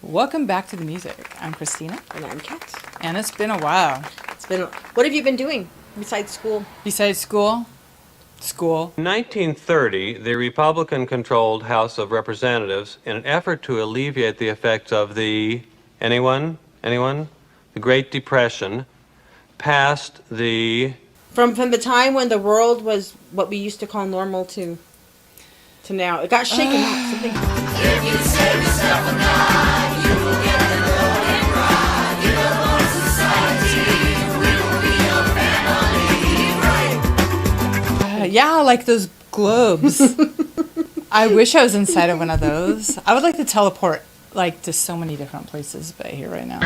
Welcome back to the music. I'm Christina. And I'm Kat. And it's been a while. What have you been doing besides school? Besides school? School. In 1930, the Republican-controlled House of Representatives, in an effort to alleviate the effects of the... Anyone? The Great Depression, passed the... From the time when the world was what we used to call normal to now. It got shaken up. Something. If you save yourself or not, you will get the glory and pride. Give up on society, we will be your family, right? Yeah, like those globes. I wish I was inside of one of those. I would like to teleport like to so many different places, but here right now.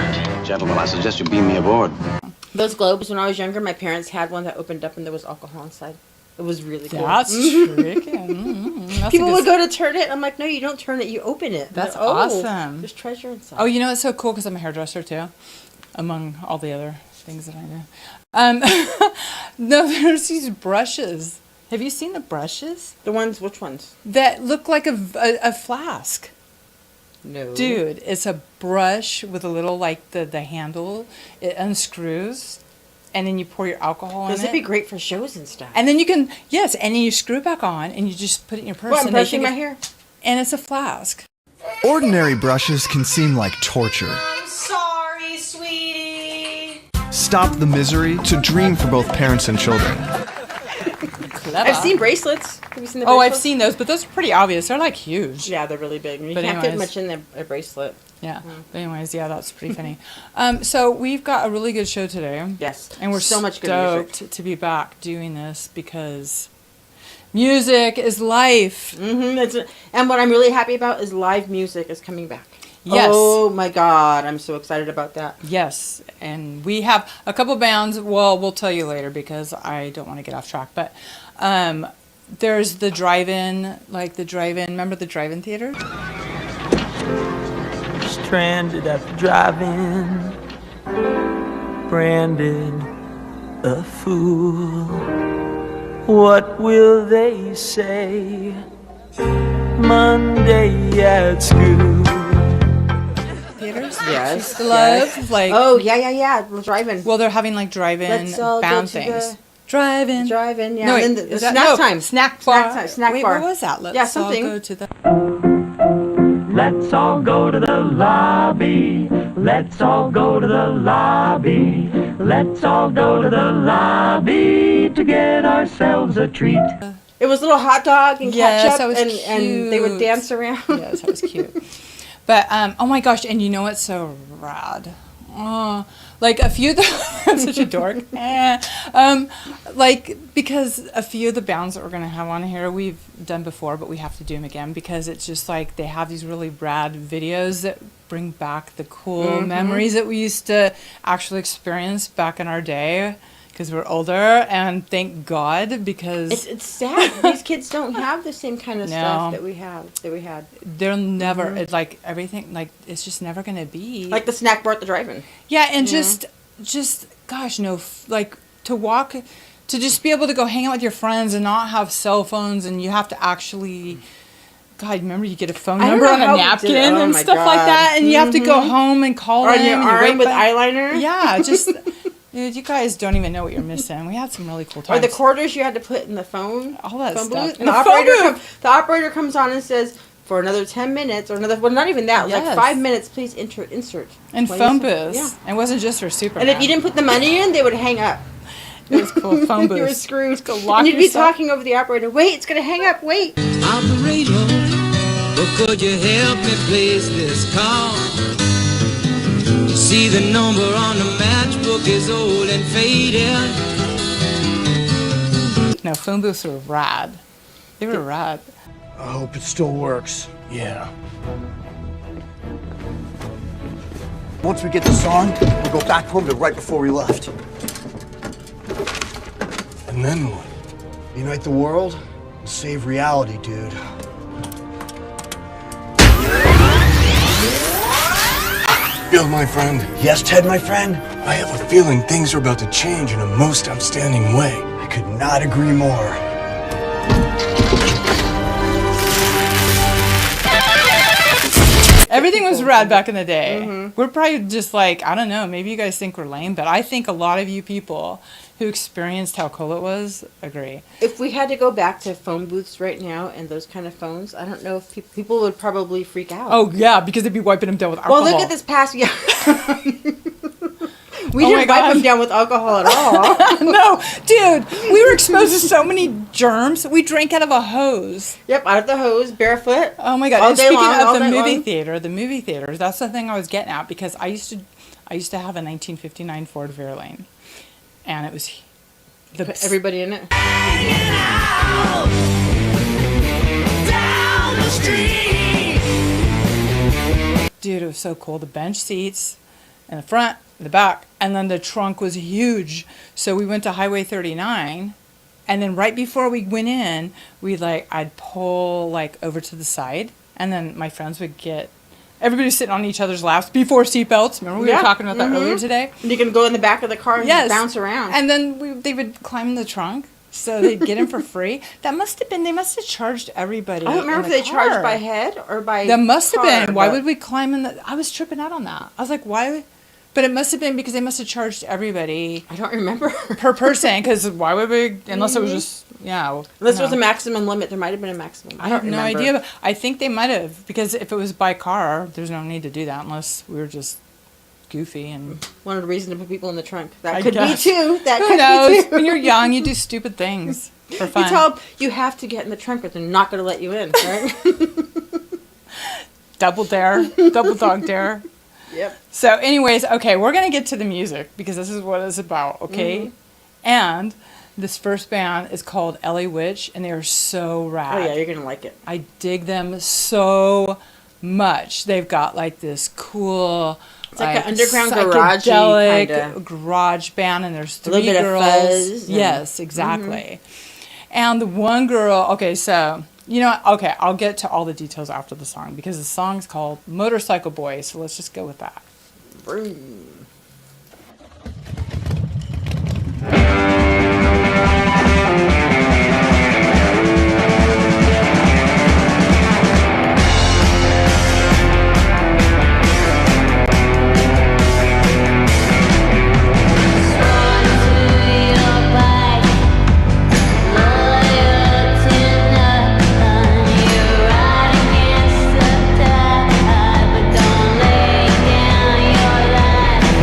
Gentlemen, I suggest you beam me aboard. Those globes, when I was younger, my parents had one that opened up and there was alcohol inside. It was really cool. That's tricky. That's People would go to turn it. I'm like, no, you don't turn it. You open it. That's like, oh, awesome. There's treasure inside. Oh, you know, it's so cool because I'm a hairdresser too, among all the other things that I do. No, there's these brushes. Have you seen the brushes? The ones, which ones? That look like a flask. No. Dude, it's a brush with a little, like, the handle. It unscrews, and then you pour your alcohol in it. This would be great for shows and stuff. And then you can, yes, and then you screw it back on, and you just put it in your purse. Well, I'm and they brushing think my hair. And it's a flask. Ordinary brushes can seem like torture. I'm sorry, sweetie. Stop the misery to dream for both parents and children. Clever. I've seen bracelets. Have you seen the Oh, bracelets? I've seen those, but those are pretty obvious. They're, like, huge. Yeah, they're really big. You But can't fit anyways. much in a bracelet. Yeah. But anyways, yeah, that's pretty funny. So we've got a really good show today. Yes. And we're so much good stoked music. to be back doing this because music is life. And what I'm really happy about is live music is coming back. Yes. Oh my God, I'm so excited about that. Yes. And we have a couple bands. Well, we'll tell you later because I don't want to get off track. But there's the drive-in, remember the drive-in theater? Stranded at the drive-in, branded a fool. What will they say Monday at school? Theaters? Yes. Used to love. Like, Oh, yeah. Drive-in. well, they're having like drive-in Let's all go bound to things. the- Drive-in. Drive-in, yeah. No, and wait, then the is that- snack no, time. Snack bar. time, snack Wait, bar. what was that? Let's Yeah, all something. go to the... Let's all go to the lobby. Let's all go to the lobby. Let's all go to the lobby to get ourselves a treat. It was a little hot dog and Yes, ketchup, that was and they would cute. dance around. Yes, that was cute. But, oh my gosh, and you know what's so rad? Oh, like a few of the... I'm such a dork. Like, because a few of the bands that we're going to have on here, we've done before, but we have to do them again because it's just like they have these really rad videos that bring back the cool memories that we used to actually experience back in our day because we're older, and thank God because... It's sad. These kids don't have the same kind of stuff No. that we had. They'll never, it's like everything, like it's just never going to be. Like the snack bar at the drive-in. Yeah, and just, gosh, no, like to walk, to just be able to go hang out with your friends and not have cell phones, and you have to actually, God, remember you get a phone I don't number know on a how we did napkin it. Oh and my stuff like God. that, and you have to go home and call Or them. on your and you're arm right with by- eyeliner. Yeah, just, dude, you guys don't even know what you're missing. We had some really cool times. Or the quarters you had to put in the phone. All that phone stuff. booth. In And the phone the operator comes on and says, for another 10 minutes, or another, well, not even that, Yes. like 5 minutes, please insert. And Please. phone booths. Yeah. It wasn't just for Superman. And if you didn't put the money in, they would hang up. it was cool. Phone booths. You were screwed. Go lock And you'd be yourself. talking over the operator. Wait, it's going to hang up. Wait. Operator, well, could you help me place this call? See, the number on the matchbook is old and faded. No, phone booths were rad. They were rad. I hope it still works. Yeah. Once we get this on, we'll go back home to right before we left. And then what? Unite the world? Save reality, dude. Bill, my friend, Yes, Ted, my friend? I have a feeling things are about to change in a most outstanding way. I could not agree more. Everything was people- rad back in the day. Mhm. We're probably just like, I don't know, maybe you guys think we're lame, but I think a lot of you people who experienced how cool it was agree. If we had to go back to phone booths right now and those kind of phones, I don't know if people would probably freak out. Oh, yeah, because they'd be wiping them down with alcohol. Well, look at this past. Yeah. We Oh my didn't wipe God. them down with alcohol at all. No, dude, we were exposed to so many germs. We drank out of a hose. Yep, out of the hose, barefoot. Oh my God. All And day speaking long, all of the night movie long. theater, the movie theaters, that's the thing I was getting at because I used to have a 1959 Ford Fairlane. And it was Put everybody in it. Down the street. Dude, it was so cool. The bench seats in the front, in the back, and then the trunk was huge. So we went to Highway 39, and then right before we went in, I'd pull over to the side, and then my friends would everybody was sitting on each other's laps before seatbelts. Remember we were talking about that earlier today? And you can go in the back of the car and just bounce around. And then they would climb the trunk. So they'd get in for free. They must have charged everybody. I don't remember if they charged by head or by That must have car, been. Why but- would we climb in the... I was tripping out on that. I was like, why... But it must have been because they must have charged everybody... I don't remember. ...per person, because why would we... Unless it was just... Yeah. Unless there was a maximum limit. There might have been a maximum. I have no idea. But I think they might have. Because if it was by car, there's no need to do that unless we were just goofy and... One of the reasons to put people in the trunk. That I could guess. be too. That Who could knows? be too. When you're young, you do stupid things for fun. You tell them you have to get in the trunk or they're not going to let you in, right? Double dare. Double dog dare. Yep. So anyways, okay, we're going to get to the music because this is what it's about, okay? Mm-hmm. And this first band is called LA Witch, and they are so rad. Oh, yeah, you're going to like it. I dig them so much. They've got this cool... It's like an underground garage-y psychedelic kinda. Garage band, and there's A little three bit of girls. fuzz and- Yes, exactly. And the one girl... Okay, so... You know what? Okay, I'll get to all the details after the song because the song's called Motorcycle Boy, so let's just go with that. Vroom. You're riding against the tide, but don't lay down your life.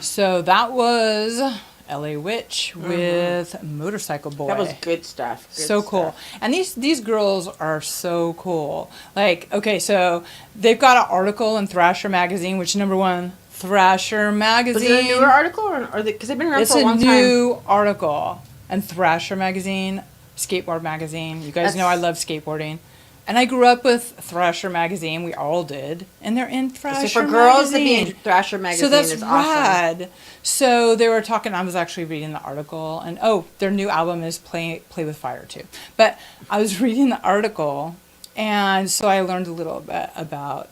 So that was LA Witch with Motorcycle Boy. That was good stuff. Good So cool. stuff. And these girls are so cool. Like, okay, so they've got an article in Thrasher magazine, which #1 Thrasher magazine. Was it a newer article or because they've been around It's for a long a time? new article. And Thrasher magazine, skateboard magazine. You guys know I love skateboarding. And I grew up with Thrasher magazine. We all did. And they're in Thrasher So for girls to magazine. be in Thrasher magazine So that's is awesome. rad. So they were talking. I was actually reading the article, and their new album is Play with Fire too. But I was reading the article, and so I learned a little bit about.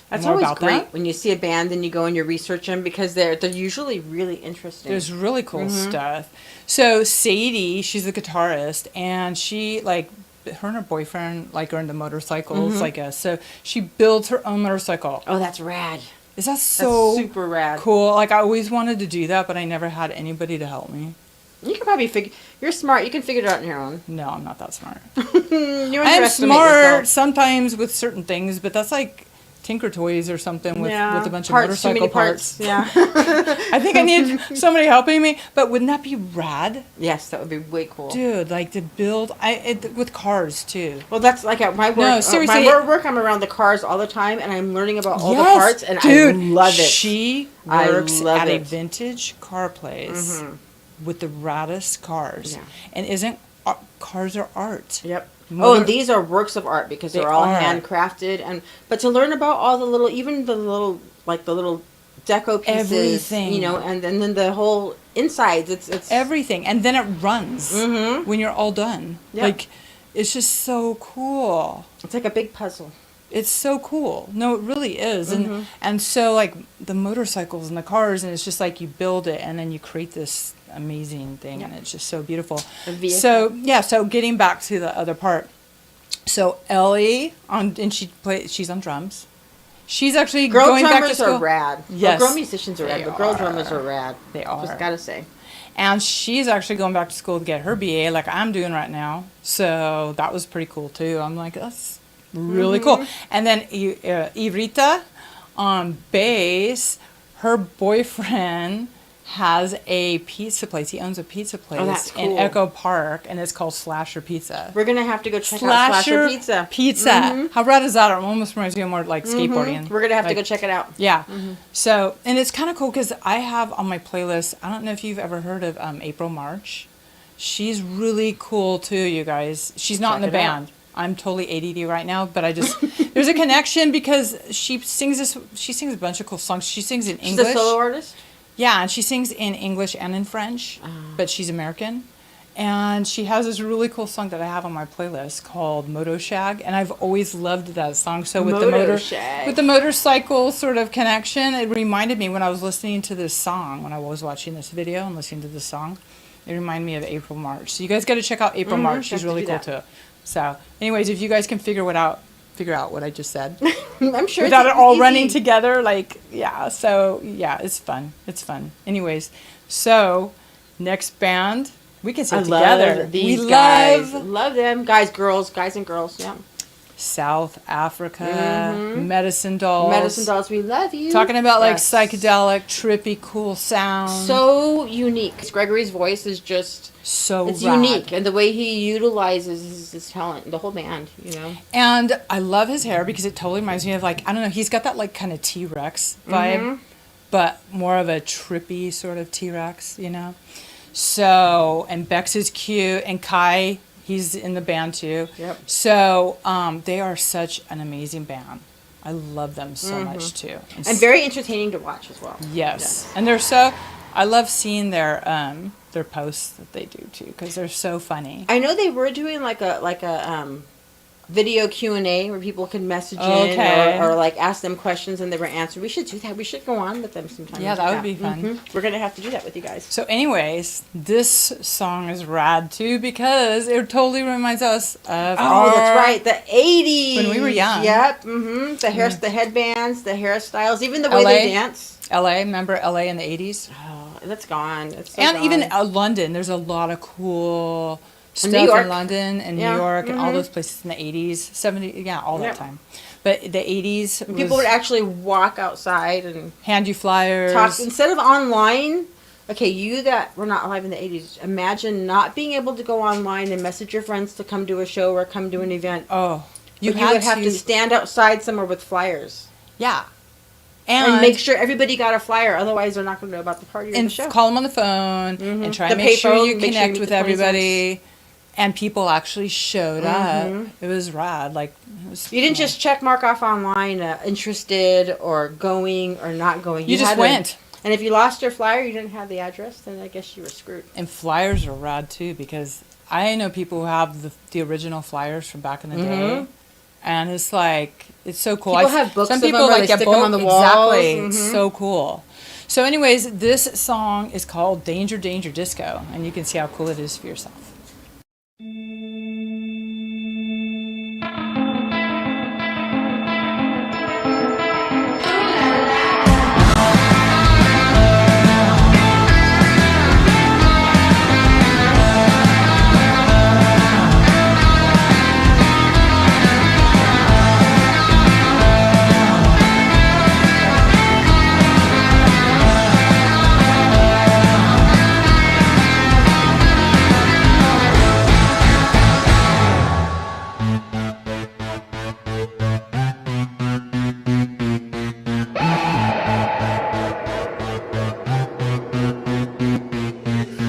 That's more always about great that. when you see a band and you go and you research them because they're usually really interesting. There's really cool stuff. So Sadie, she's the guitarist, and she her and her boyfriend are into motorcycles like us. So she builds her own motorcycle. Oh, that's rad. Is that so That's super rad. cool? Like I always wanted to do that, but I never had anybody to help me. You can probably figure. You're smart. You can figure it out on your own. No, I'm not that smart. You I am underestimate smart yourself. sometimes with certain things, but that's like Tinker Toys or something with a bunch of Too many motorcycle parts. Yeah. I think I need somebody helping me. But wouldn't that be rad? Yes, that would be way cool. Dude, like to build with cars too. Well, that's like at my work. No, seriously. My work, I'm around the cars all the time, and I'm learning about all the Yes, parts, and dude, I love it. She I works love at a it. vintage car place with the raddest cars. Yeah. And cars are art. Yep. Motor- and these are works of art because They they're all are. handcrafted, but to learn about all the little deco pieces, Everything. and then the whole insides, it's everything, and then it runs when you're all done. Yeah. Like, it's just so cool. It's like a big puzzle. It's so cool. No, it really is. And so like the motorcycles and the cars, and it's just like you build it and then you create this amazing thing, and it's just so beautiful. A vehicle. So getting back to the other part. So Ellie she's on drums. She's actually Girl going back to drummers school. are rad. Yes. Well, girl musicians are rad, They but girl are. drummers are rad. They are. Just gotta say. And she's actually going back to school to get her BA like I'm doing right now. So that was pretty cool too. I'm like, that's really cool. And then Ivrita on bass, her boyfriend has a pizza place. He owns a pizza place that's in cool. Echo Park, and it's called Slasher Pizza. We're gonna have to go check out Slasher Pizza. Pizza. How rad is that? It almost reminds me of more like skateboarding. We're gonna have to Like, go check it out. yeah. So, and it's kind of cool because I have on my playlist, I don't know if you've ever heard of April March. She's really cool too, you guys. She's not in the Check it out. band. I'm totally ADD right now, but I just, there's a connection because she sings a bunch of cool songs. She sings in She's English. a solo artist. Yeah, and she sings in English and in French, but she's American. And she has this really cool song that I have on my playlist called Moto Shag, and I've always loved that song. So with Moto Shag. with the motorcycle sort of connection, it reminded me when I was listening to this song, when I was watching this video and listening to this song, it reminded me of April March. So you guys got to check out April March. She's have to really do cool that. too. So, anyways, if you guys can figure out what I just said I'm sure without it's it all easy. running together, like, yeah. So yeah, it's fun. It's fun. Anyways, so next band we can sit I together. love these We guys. love Love them. Guys and girls. Yeah. South Africa, Medicine Dolls. Medicine Dolls, we love you. Talking about Yes. like psychedelic, trippy, cool sound. So unique. Gregory's voice is just so it's rad. unique, and the way he utilizes his talent, the whole band, And I love his hair because it totally reminds me of like, I don't know, he's got that like kind of T-Rex vibe, but more of a trippy sort of T-Rex, So, and Bex is cute, and Kai, he's in the band too. Yep. So, they are such an amazing band. I love them so much too. And very entertaining to watch as well. Yes. And I love seeing their posts that they do too, because they're so funny. I know they were doing like a video Q&A where people could message Okay. in or like ask them questions and they were answered. We should do that. We should go on with them sometime. Yeah, and do that would be fun. We're going to have to do that with you guys. So anyways, this song is rad too because it totally reminds us of that's right. The 80s. When we were young. Yep. The headbands, the hairstyles, even the way LA. they dance. LA, remember LA in the 80s? Oh, that's gone. It's so And gone. even London, there's a lot of cool stuff New York. in London and Yeah, New York and all those places in the 80s, 70s, yeah, all that Yep. time. But the 80s, People would actually walk outside and hand you flyers. talk instead of online. Okay, you that were not alive in the 80s, imagine not being able to go online and message your friends to come to a show or come to an event. Oh, You would have to stand outside somewhere with flyers. Yeah. And make sure everybody got a flyer, otherwise they're not going to know about the party or the And show. call them on the phone and try The to make sure payphone, you make sure you connect meet with the 20 everybody. And people actually showed up. It was rad. Like, it was You didn't just check mark off online, interested or going or not going. You just had went. And if you lost your flyer, you didn't have the address, then I guess you were screwed. And flyers are rad too, because I know people who have the original flyers from back in the day. And it's like, it's so cool. People have books some of people them, or like they get stick them on the walls. Exactly. It's so cool. So anyways, this song is called Danger, Danger Disco. And you can see how cool it is for yourself.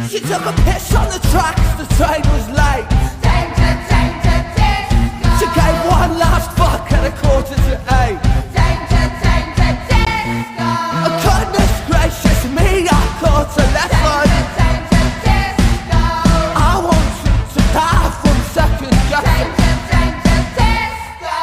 She took a piss on the tracks, the train was late. Danger, danger, disco. She gave one last fuck at 7:45. Danger, danger, disco. Oh, goodness gracious me, I thought a lesson. Danger, disco. I want you to die from second guessing. Danger, danger, disco.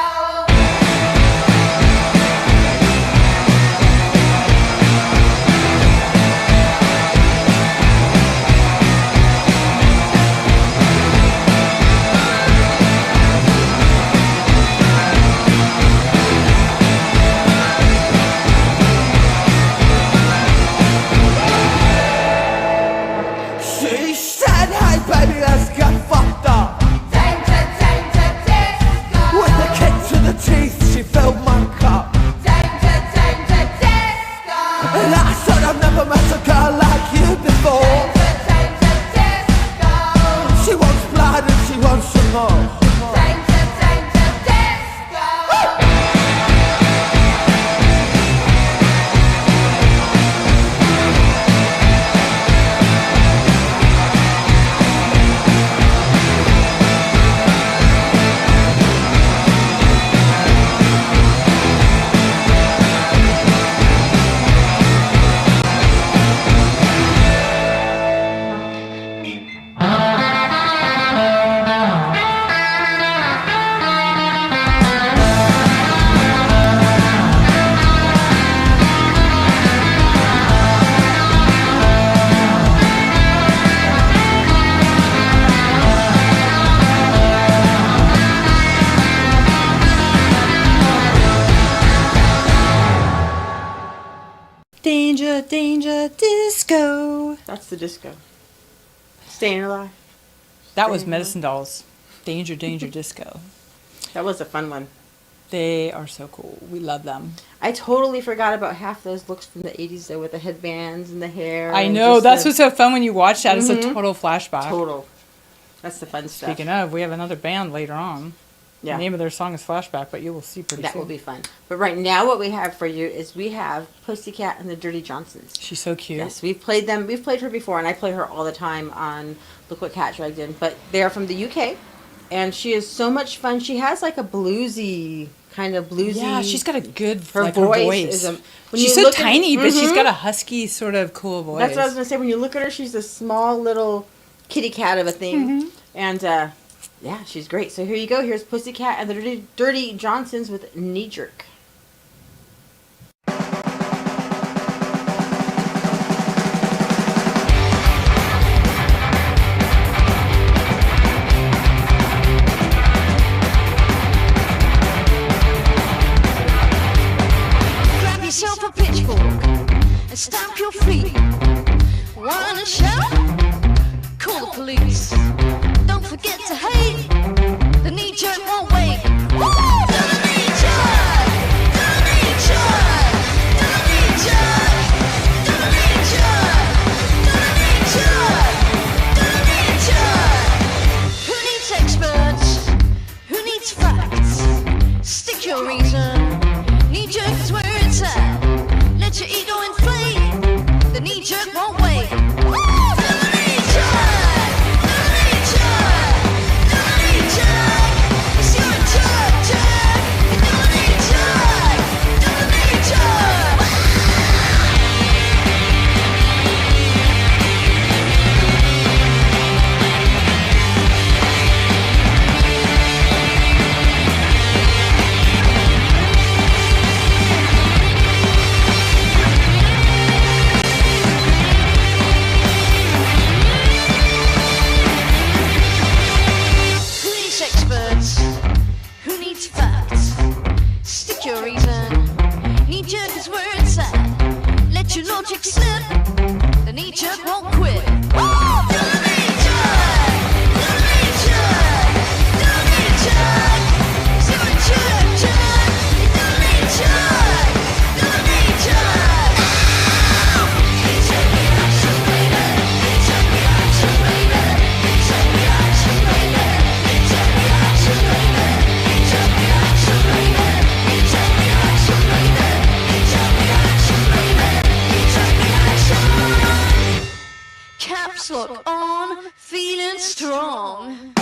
She said, hey baby, let's get fucked up. Danger, danger, disco. With a kick to the teeth, she filled my cup. Danger, danger, disco. And I said, I've never met a girl like you before. Danger, danger, disco. She wants blood and she wants some more. Danger, danger, disco. Danger, danger, disco. That's the disco. Staying alive. That was Medicine Dolls. Danger, danger, disco. That was a fun one. They are so cool. We love them. I totally forgot about half those looks from the 80s though, with the headbands and the hair. I and know. just That's the- what's so fun when you watch that. It's a total flashback. Total. That's the fun stuff. Speaking of, we have another band later on. Yeah. The name of their song is Flashback, but you will see pretty That soon. will be fun. But right now what we have for you is we have Pussycat and the Dirty Johnsons. She's so cute. Yes, we've played them. We've played her before, and I play her all the time on Look What Cat Dragged In. But they are from the UK, and she is so much fun. She has like a bluesy, kind of bluesy... Yeah, she's got a good Her like, voice, her voice. is a... when She's you so look at- tiny, but she's Mhm. got a husky, sort of cool voice. That's what I was going to say. When you look at her, she's a small little kitty cat of a thing. And, yeah, she's great. So here you go. Here's Pussycat and the Dirty Johnsons with Kneejerk. Grab yourself a pitchfork and stamp your feet. Wanna shout? Call the police. Don't forget to hate. The knee jerk won't wait. Woo! To the knee jerk! reason. Knee-jerk is where it's at. Let your ego inflate. The knee-jerk won't wait. Woo! Do the knee-jerk! Do the knee-jerk! Do the knee-jerk! 'Cause you're a jerk, jerk! Do the knee-jerk! Do the knee-jerk! Who needs experts? Who needs facts? Stick your reason. Knee-jerk is where it's at. Let your logic slip. The knee-jerk won't quit. Woo! Do the knee-jerk! Do the knee-jerk! Do the knee-jerk! 'Cause you're a jerk, jerk! Do the knee-jerk! Do the knee-jerk! Knee-jerk reaction, baby! Knee-jerk reaction, baby! Knee-jerk reaction, baby! Knee-jerk reaction, baby! Knee-jerk reaction, baby! Knee-jerk reaction, baby! Knee-jerk reaction, baby! Knee-jerk reaction! Caps lock on, feeling strong.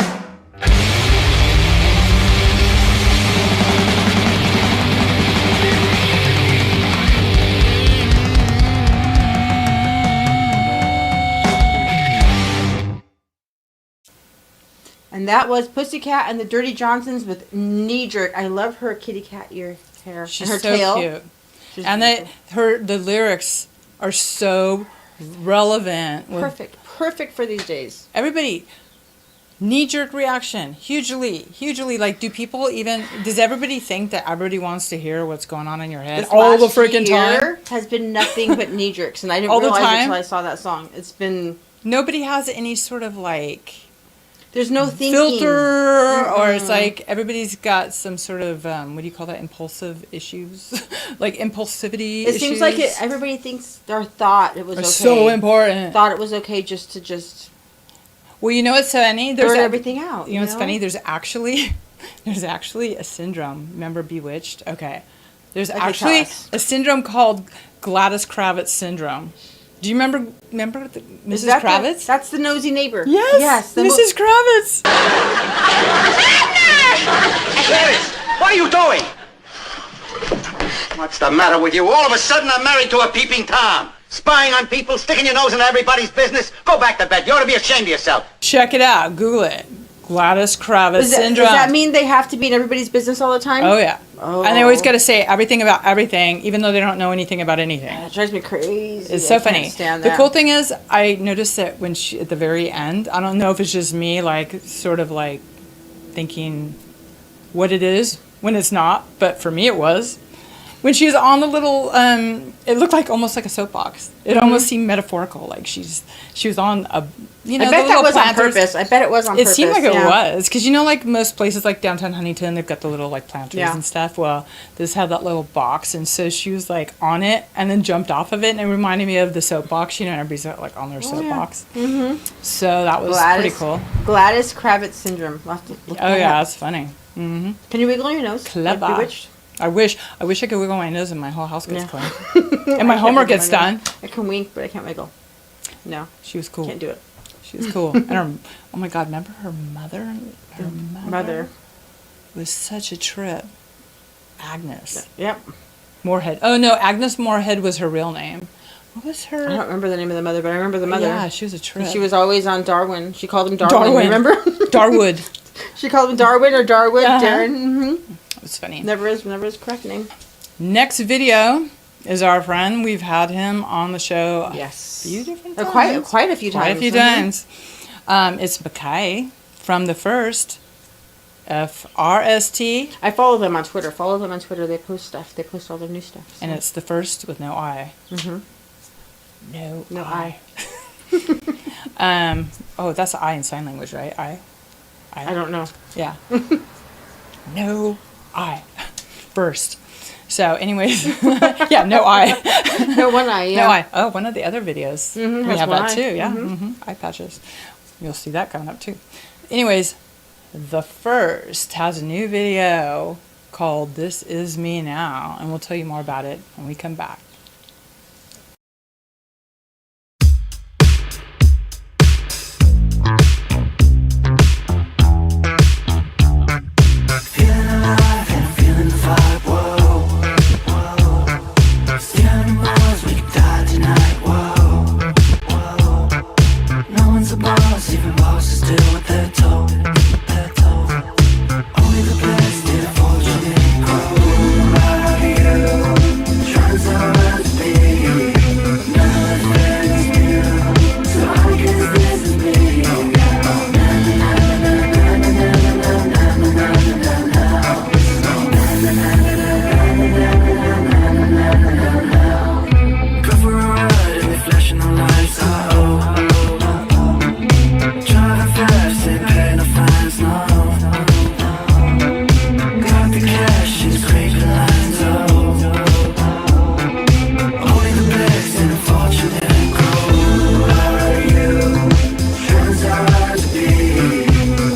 And that was Pussycat and the Dirty Johnsons with Kneejerk. I love her kitty cat ear hair She's and her so tail. cute. She's And the lyrics are so relevant. with perfect for these days. Everybody, knee-jerk reaction, hugely. Like, does everybody think that everybody wants to hear what's going on in your head This all the last freaking year time? has been nothing but knee jerks, and I didn't All the realize it time? until I saw that song. It's been Nobody has any sort of like there's no thinking filter, or it's like everybody's got some sort of what do you call that? Impulsive issues, like impulsivity. It seems like everybody thinks or thought it was okay. So important. Thought it was okay just to just. Well, you know what's funny? Blurt everything out. You know what's funny? There's actually a syndrome. Remember Bewitched? Okay. There's actually a syndrome called Gladys Kravitz syndrome. Do you remember Mrs. Kravitz? That's the nosy neighbor. Yes, Mrs. Kravitz. Gladys, what are you doing? What's the matter with you? All of a sudden I'm married to a peeping Tom. Spying on people, sticking your nose in everybody's business. Go back to bed. You ought to be ashamed of yourself. Check it out. Google it. Gladys Kravitz syndrome. Does that mean they have to be in everybody's business all the time? Oh, yeah. Oh. And they always got to say everything about everything, even though they don't know anything about anything. It drives me crazy. It's so I can't funny. stand The that. cool thing is, I noticed that when she, at the very end, I don't know if it's just me, like, sort of like thinking what it is when it's not, but for me it was. When she was on the little, it looked like almost like a soapbox. It almost seemed metaphorical, like she was on a, I bet that was on purpose. I bet it was on purpose. It seemed like it was, because you know, like most places, like downtown Huntington, they've got the little like planters and stuff. Well, this had that little box, and so she was like on it, and then jumped off of it, and it reminded me of the soapbox. You know, everybody's like on their soapbox. Yeah. Mm-hmm. So that was pretty cool. Gladys Kravitz syndrome. We'll have to look Oh that yeah, up. that's funny. Mm-hmm. Can you wiggle your nose? Clever. Like Bewitched? I wish I could wiggle my nose and my whole house gets clean. And my homework gets done. I can wink, but I can't wiggle. No. She was cool. Can't do it. She was cool. And her, oh my God, remember her mother? Her mother was such a trip. Agnes. Yep. Moorhead. Oh no, Agnes Moorhead was her real name. What was her? I don't remember the name of the mother, but I remember the mother. Yeah, she was a trip. And she was always on Darwin. She called him Darwin. Remember? Darwood. She called him Darwin or Darwood. Darren. Mm-hmm. It's funny. Never his correct name. Next video is our friend. We've had him on the show a few different times. Quite a few times. Quite a few times. It's Mackay from the Frst. Frst. I follow them on Twitter. Follow them on Twitter. They post stuff. They post all their new stuff. So. And it's the Frst with no I. Mm-hmm. No I. Oh, that's I in sign language, right? I don't know. Yeah. No I. First. So, anyways, yeah, no I. No one eye, yeah. No I. Oh, one of the other videos. Mm-hmm, we have that eye. too, yeah. Mm-hmm. Eye patches. You'll see that coming up too. Anyways, the Frst has a new video called This Is Me Now, and we'll tell you more about it when we come back. Feeling alive and feeling the vibe, whoa, whoa. Still animals, we could die tonight, whoa, whoa. No one's a boss, even bosses still with their toe, their toe. Only the best did a fortune and grow. Who are you? Trying so hard to be. Nothing's new, so I guess this is me. Go for a ride and we flashing the lights, driving fast and paying no fines, no. Got the cash and scraping lines, only the best and the fortunate and grow. Who are you? Trying so hard to be.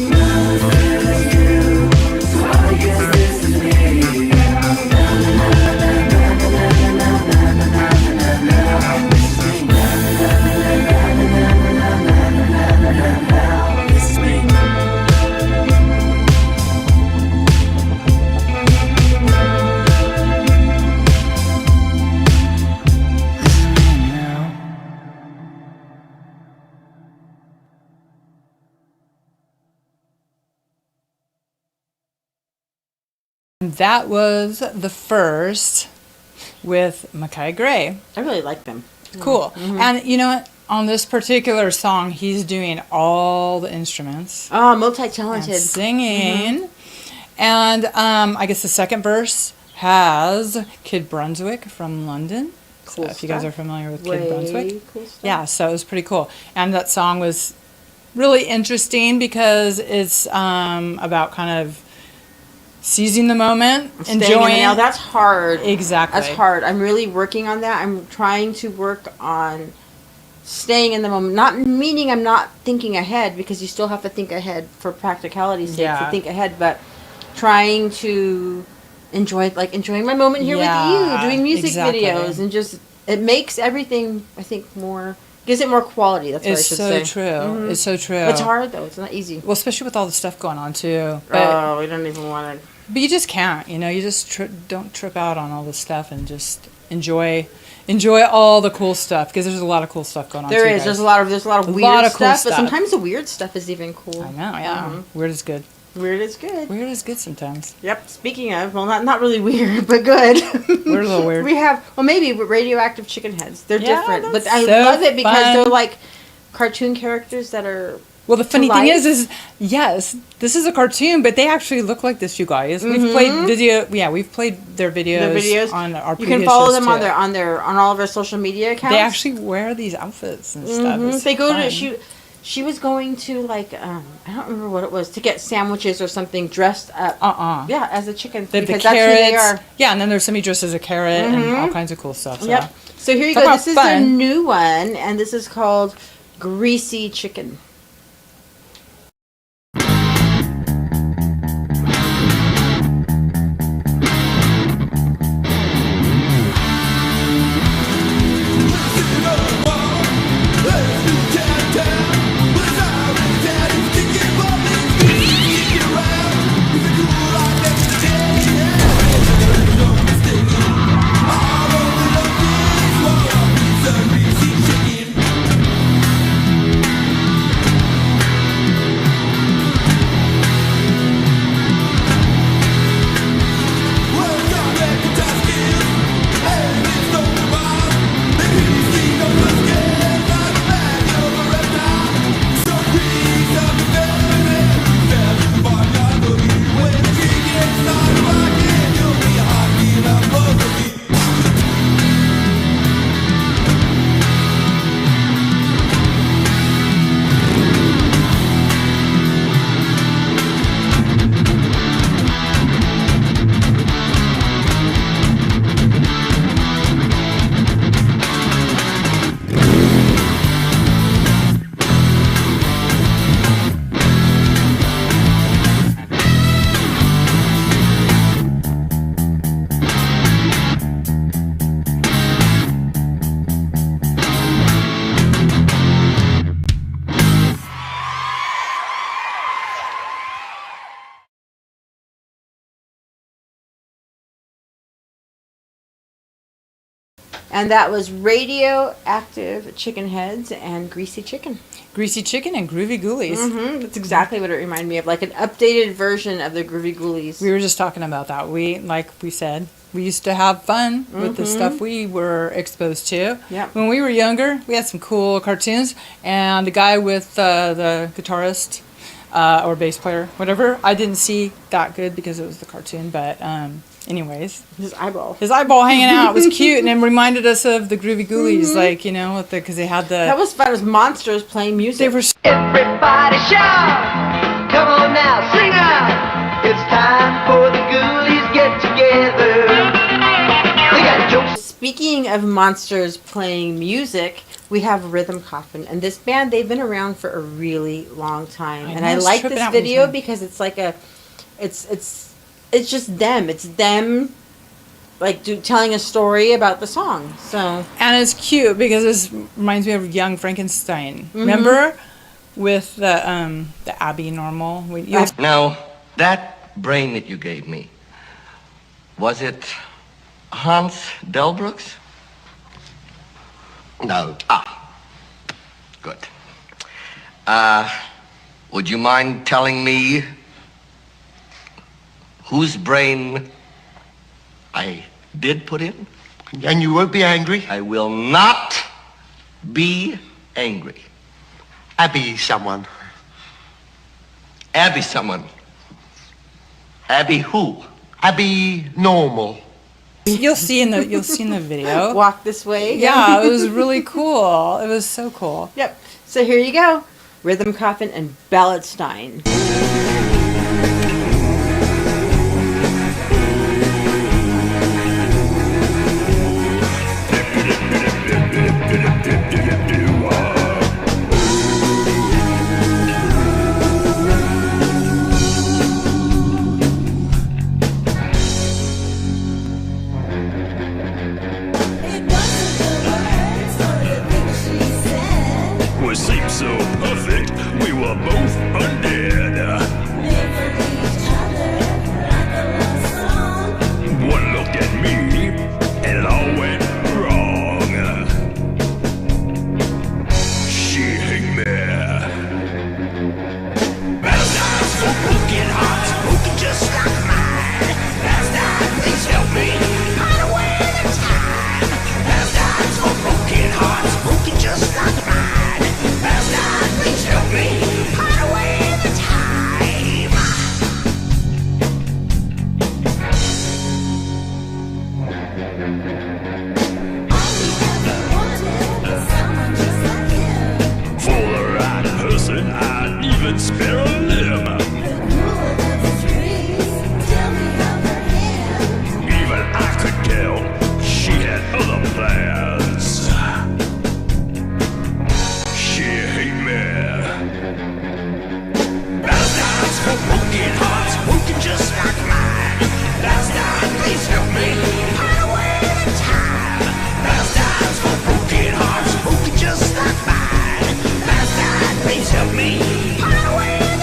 Nothing's new, so I guess this is me. This is me. That was the Frst with Mackay Gray. I really like them. Cool. And you know what? On this particular song, he's doing all the instruments. Oh, multi-talented. And singing. And I guess the second verse has Kid Brunswick from London. Cool So if you guys stuff. are familiar with Way Kid Brunswick. cool stuff. Yeah, so it was pretty cool. And that song was really interesting because it's about kind of seizing the moment, Staying in enjoying. the now that's hard. Exactly. That's hard. I'm really working on that. I'm trying to work on staying in the moment. Not meaning I'm not thinking ahead, because you still have to think ahead for practicality's sake Yeah. to think ahead, but trying to enjoying my moment here with you, doing music exactly. videos, and just it makes everything, I think, gives it more quality. That's what I It's should so say. true. Mhm. It's so true. It's hard though. It's not easy. Well, especially with all the stuff going on too. But, Oh, we don't even want to. but you just can't. You know, you just don't trip out on all this stuff and just enjoy all the cool stuff, because there's a lot of cool stuff going on. There too, is. guys. There's a lot of weird lot of cool stuff, but stuff. sometimes the weird stuff is even cool. I know. Yeah. Weird is good. Weird is good. Weird is good sometimes. Yep. Speaking of, well, not really weird, but good. We're a little weird. We have, maybe radioactive chicken heads. They're Yeah, different, but that's I so love it because fun. they're like cartoon characters that are. Well, the funny to thing life. is yes, this is a cartoon, but they actually look like this, you guys. We've played we've played their videos, on our You previous can follow shows, them too. on all of our social media accounts. They actually wear these outfits and stuff. It's They go fun. to she was going to I don't remember what it was, to get sandwiches or something, dressed up. Yeah, as a chicken. They have the because that's who carrots. they are. Yeah, and then there's somebody dressed as a carrot and all kinds of cool stuff. So. Yep. So here you Talk go. about This is fun. the new one, and this is called Greasy Chicken. And that was Radioactive Chicken Heads and Greasy Chicken. Greasy Chicken and Groovy Ghoulies. Mm-hmm. That's exactly what it reminded me of, like an updated version of the Groovy Ghoulies. We were just talking about that. Like we said, we used to have fun with the stuff we were exposed to. Yep. When we were younger, we had some cool cartoons, and the guy with the guitarist or bass player, whatever, I didn't see that good because it was the cartoon, but anyways. His eyeball hanging out was cute, and it reminded us of the Groovy Ghoulies, like, you know, because they had the... That was fun. It was monsters playing music. They were... Everybody shout! Come on now, sing out! It's time for the Ghoulies get together. They got jokes. Speaking of monsters playing music, we have Rythhm Coffin, and this band, they've been around for a really long time. And I like this video because it's like a... It's just them. It's them, like, telling a story about the song. So and it's cute because this reminds me of Young Frankenstein. Remember with the Abby Normal. Now that brain that you gave me, was it Hans Delbrooks? No. Good. Would you mind telling me whose brain I did put in? And you won't be angry? I will not be angry. Abby someone. Abby someone. Abby who? Abby Normal. You'll see in the video. Walk this way. Yeah, it was really cool. It was so cool. Yep. So here you go. Rythhm Coffin and Balladstein. Seemed so perfect, we were both undead. One look at me, and it all went wrong. She hit me. Balladsteins for broken hearts, broken just like mine. Balladstein, please help me hide away the time. Balladsteins for broken hearts, broken just like mine. Please help me hide away the time. For the right person, I'd even spare a limb. Even I could tell she had other plans. Balladsteins for broken hearts, broken just like mine. Balladstein, please help me hide away the time. Balladsteins for broken hearts, broken just like mine. Balladstein, please help me hide away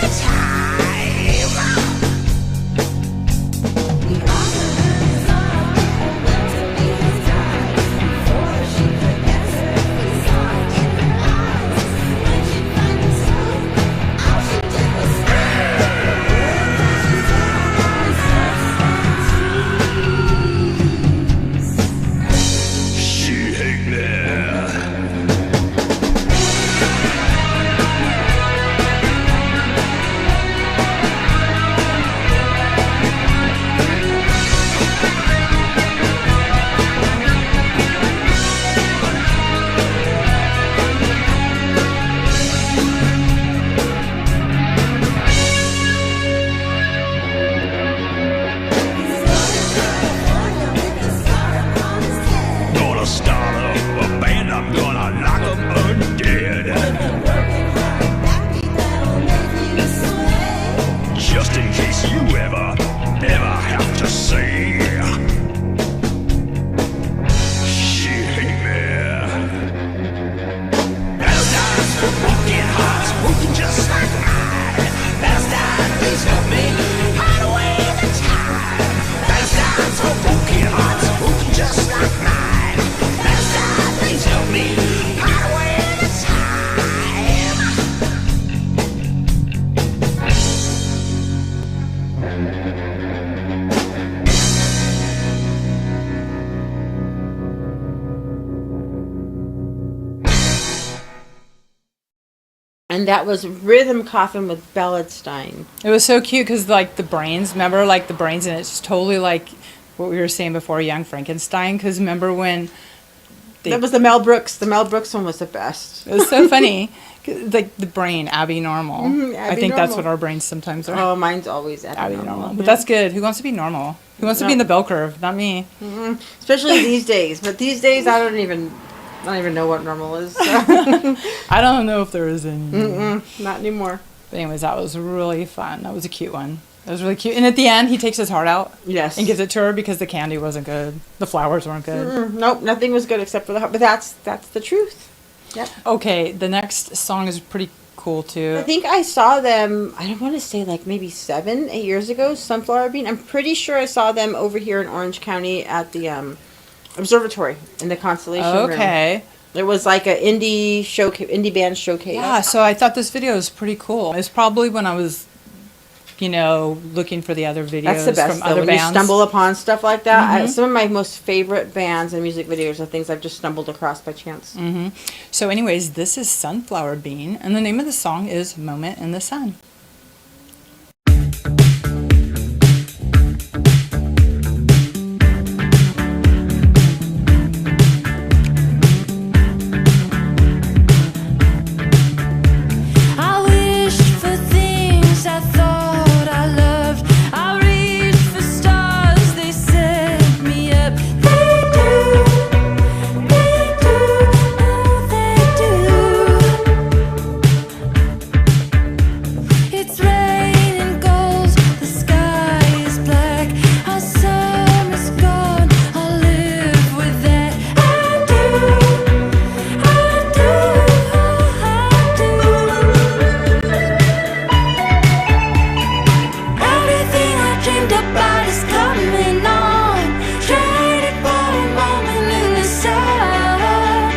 And that was Rythhm Coffin with Balladstein. It was so cute because, like, the brains, remember, like, the brains, and it's totally like what we were saying before, Young Frankenstein, because remember when... That was the Mel Brooks. The Mel Brooks one was the best. It was so funny. Like, the brain, Abby Normal. Abby I think that's Normal. what our brains sometimes are. Oh, mine's always Abby Normal. But Yeah. that's good. Who wants to be normal? Who wants to be in the bell curve? Not me. Especially these days. But these days, I don't even know what normal is. So. I don't know if there is any. Not anymore. But anyways, that was really fun. That was a cute one. That was really cute. And at the end, he takes his heart out. Yes. And gives it to her because the candy wasn't good. The flowers weren't good. Nope, nothing was good except for the heart. But that's the truth. Yep. Okay, the next song is pretty cool too. I think I saw them, I don't want to say like maybe 7, 8 years ago, Sunflower Bean. I'm pretty sure I saw them over here in Orange County at the observatory in the Constellation Room. Okay. It was like an indie band showcase. Yeah, so I thought this video was pretty cool. It's probably when I was, looking for the other videos That's the best, from though, other when bands. you stumble upon stuff like that. Mhm. Some of my most favorite bands and music videos are things I've just stumbled across by chance. So anyways, this is Sunflower Bean, and the name of the song is Moment in the Sun. I wished for things I thought I loved. I reached for stars, they set me up. They do, oh they do. It's raining gold, the sky is black. Our summer's gone, I'll live with that. I do. Everything I dreamed about is coming on. Traded for a moment in the sun.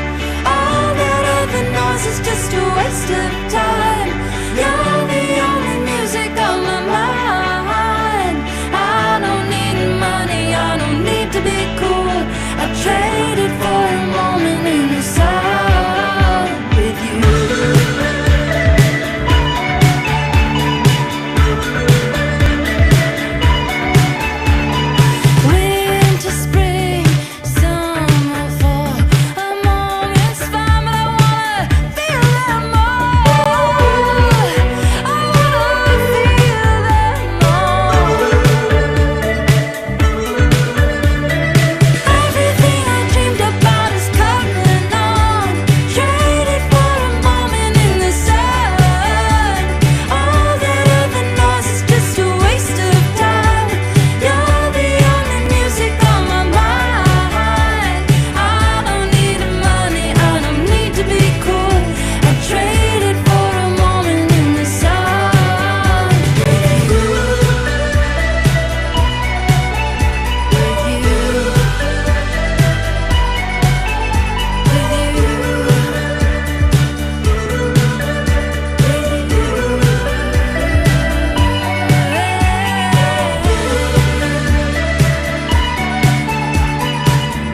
All that other noise is just a waste of time. You're the only music on my mind. I don't need money, I don't need to be cool. I traded for a moment in the sun with you. Winter, spring, summer, fall. A moment's fine, but I wanna feel them all. I wanna feel them all. Everything I dreamed about is coming on. Traded for a moment in the sun. All that other noise is just a waste of time. You're the only music on my mind. I don't need money, I don't need to be cool. I traded for a moment in the sun with you.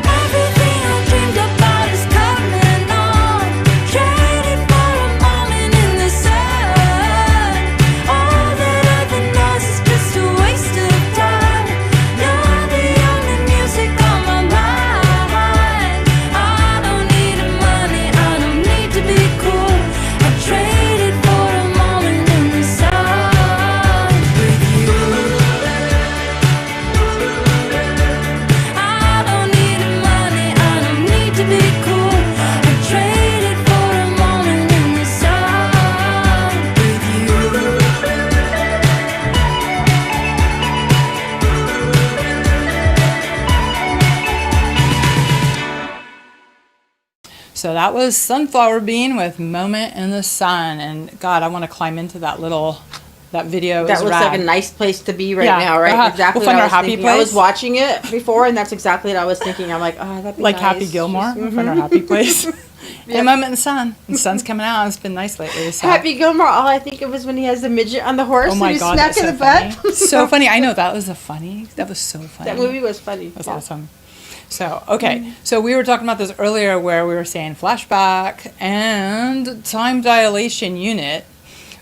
Everything I dreamed about is coming on. Traded for a moment in the sun. All that other noise is just a waste of time. You're the only music on my mind. I don't need money, I don't need to be cool. I traded for a moment in the sun with you. I don't need money, I don't need to be cool. I traded for a moment in the sun with you. So that was Sunflower Bean with Moment in the Sun. And God, I want to climb into that video. It That was looks rad. like a nice place to be right Yeah, now, right? uh-huh. Exactly We'll what find I our was happy thinking. I was place. watching it before, and that's exactly what I was thinking. I'm like, oh, that'd be Like nice. Happy Gilmore. We'll find our happy place. And Moment in the Sun. The sun's coming out. It's been nice lately. So. Happy Gilmore, all I think of is when he has the midget on the horse Oh my and he's God, that's smacking so the butt. funny. So funny. I know that was so funny. That movie was funny. That's yeah. awesome. So, okay. So we were talking about this earlier where we were saying Flashback and Time Dilation Unit,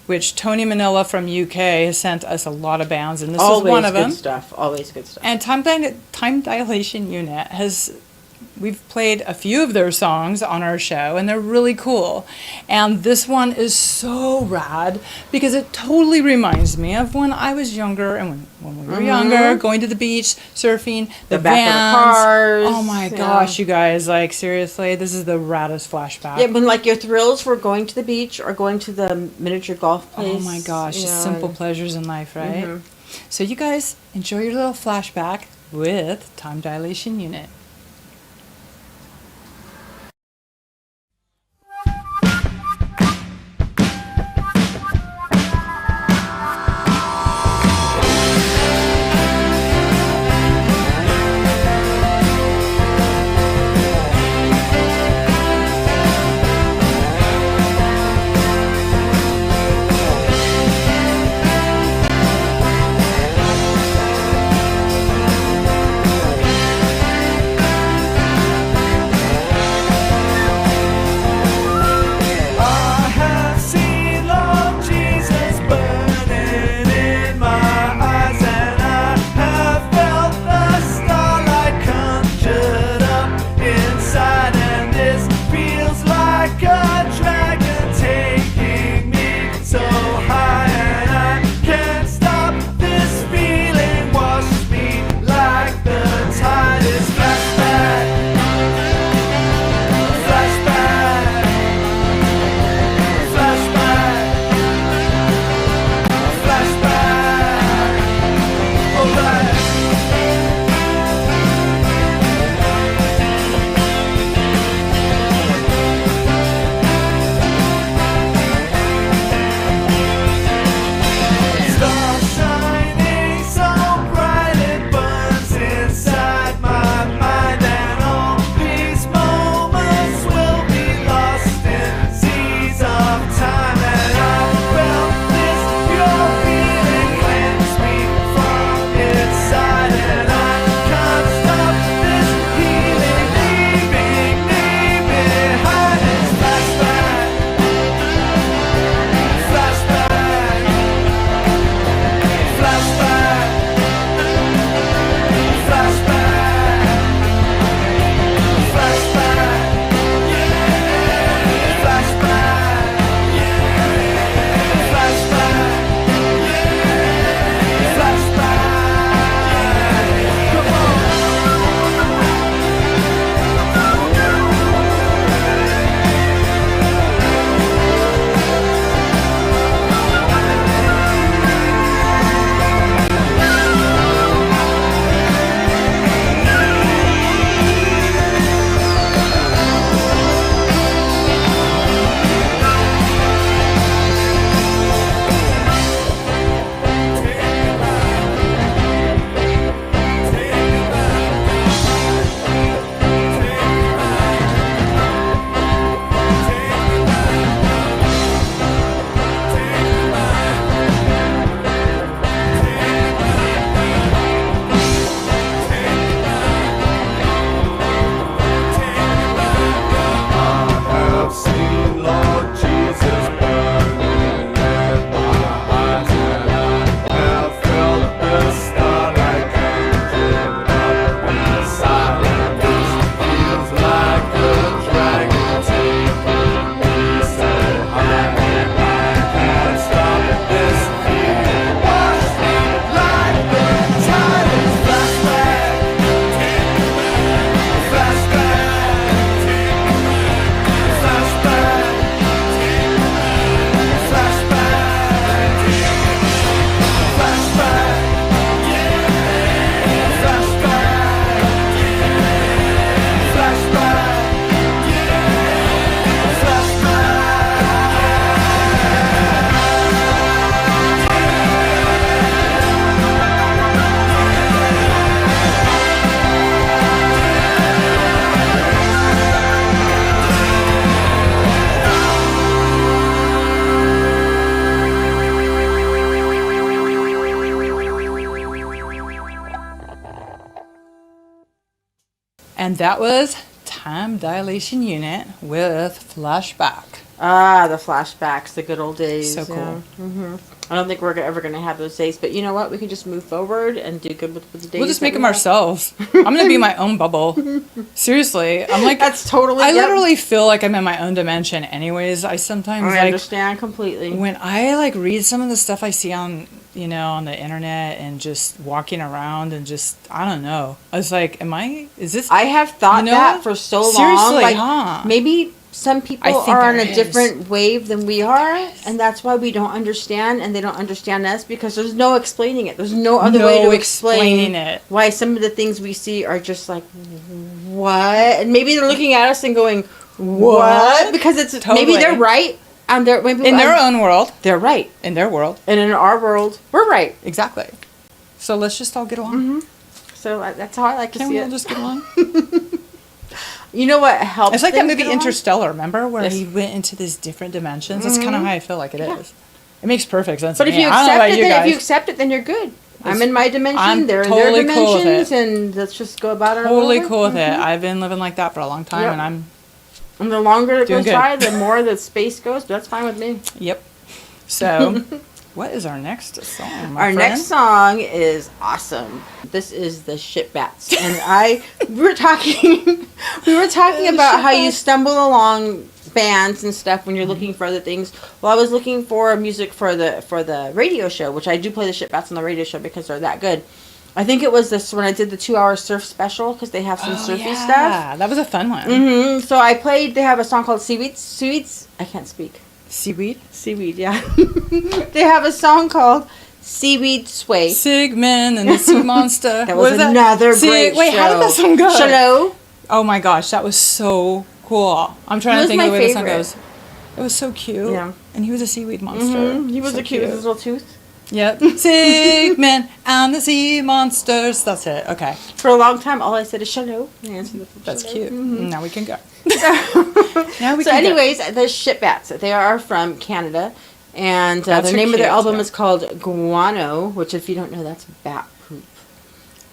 which Tony Manila from UK has sent us a lot of bands, and this is one of them. Always good stuff. Always good stuff. And Time Dilation Unit we've played a few of their songs on our show, and they're really cool. And this one is so rad because it totally reminds me of when I was younger and when we were younger, going to the beach, surfing, the back of vans. the cars. Oh my gosh, you guys! Like seriously, this is the raddest Flashback. Yeah, when like your thrills were going to the beach or going to the miniature golf place. Oh my gosh, just simple pleasures in life, right? So you guys enjoy your little Flashback with Time Dilation Unit. Thank And that was Time Dilation Unit with Flashback. Ah, the flashbacks, the good old days. So cool. Yeah. I don't think we're ever going to have those days, but you know what? We can just move forward and do good with the days. We'll just make them ourselves. I'm going to be my own bubble. Seriously. I'm like, that's totally. I literally feel like I'm in my own dimension anyways. I sometimes understand completely. When I like read some of the stuff I see on, on the internet and just walking around and just, I don't know. I was like, is this? I have thought that for so long. Seriously, like, maybe some people are on a different wave than we are, and that's why we don't understand, and they don't understand us, because there's no explaining it. There's no other way to explain it. Why some of the things we see are just like, what? And maybe they're looking at us and going, what? Because it's maybe they're right. And they're, in their own world. They're right. In their world. And in our world, we're right. Exactly. So let's just all get along. Mm-hmm. So that's how I like to see it. Can we all just get along? You know what helps? It's like that movie Interstellar, remember? Where he went into these different dimensions. That's kind of how I feel like it is. It makes perfect sense. But if you accept it, then you're good. I'm in my dimension. They're in their dimensions, and let's just go about it. Totally cool with it. I've been living like that for a long time, and the longer it goes by, the more the space goes. But that's fine with me. Yep. So, what is our next song? Our next song is awesome. This is the Shitbats, and we were talking about how you stumble along bands and stuff when you're looking for other things. Well, I was looking for music for the radio show, which I do play the Shitbats on the radio show because they're that good. I think it was this when I did the 2-hour surf special, because they have some surfy stuff. Yeah, that was a fun one. Mm-hmm. So I played. They have a song called Seaweeds. I can't speak. Seaweed, yeah. They have a song called Seaweed Sway. Sigmund and the Sea Monster. That was another great show. Wait, how did that song go? Shallow. Oh my gosh, that was so cool. I'm trying to think of the way the song goes. It was so cute. Yeah. And he was a seaweed monster. Mm-hmm. He was so cute with his little tooth. Yep. Sigmund and the Sea Monsters. That's it. Okay. For a long time, all I said is shallow. That's cute. Mm-hmm. Now we can go. Anyways, the Shitbats. They are from Canada, and the name of their album is called Guano, which, if you don't know, that's bat poop.